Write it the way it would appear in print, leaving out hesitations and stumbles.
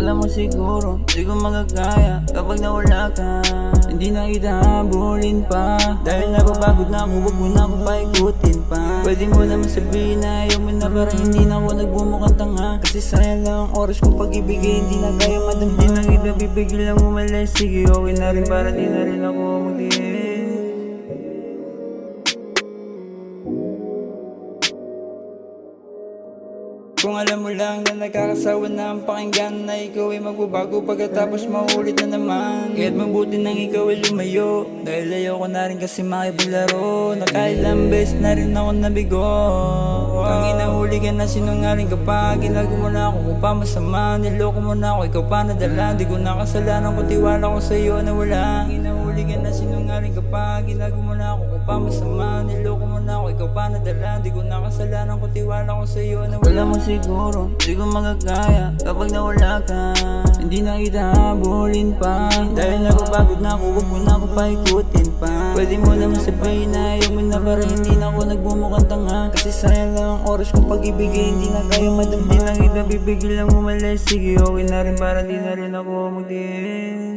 Alam mo siguro, di ko magagaya kapag nawala ka. Hindi na kita habulin pa, dahil napapagod na ako, wag mo na ako paikutin pa. Pwede mo naman sabihin na ayaw mo na, para hindi na ako nagbumukhang tanga. Kasi sayang lang ang oras kong pag-ibigay, hindi na kaya madam. Di na kita bibigil lang umalis. Sige, okay na rin, para di na rin ako mag-iis. Kung alam mo lang na nagkakasawa na ang pakinggan, na ikaw ay magbabago pagkatapos maulit na naman. Kaya't mabuti nang ikaw ay lumayo, dahil ayoko na rin kasi makipaglaro. Nakailang beses na rin ako nabigo. Ang inahuli ka na sinungaling ka pa, ginago mo na ako kung pa masama. Niloko mo na ako, ikaw pa nadala. Di ko nakasalanan kung tiwala ko sa'yo na wala. Ang inahuli ka na sinungaling ka pa, ginago mo na ako kung pa masama. Niloko mo na ako, ikaw pa nadala. Di ko nakasalanan kung tiwala ko sa'yo na wala. Siguro, di ko magagaya kapag nawala ka. Hindi na kita habulin pa, dahil napapagod na ako, wag mo na ako paikutin pa. Pwede mo naman sabihin na ayaw mo na, para hindi na ako nagbumukhang tanga. Kasi sayang lang ang oras kong pag-ibigay, hindi na kaya madam. Di na kita bibigil lang umalis. Sige, okay na rin, para di na rin ako mag-iis.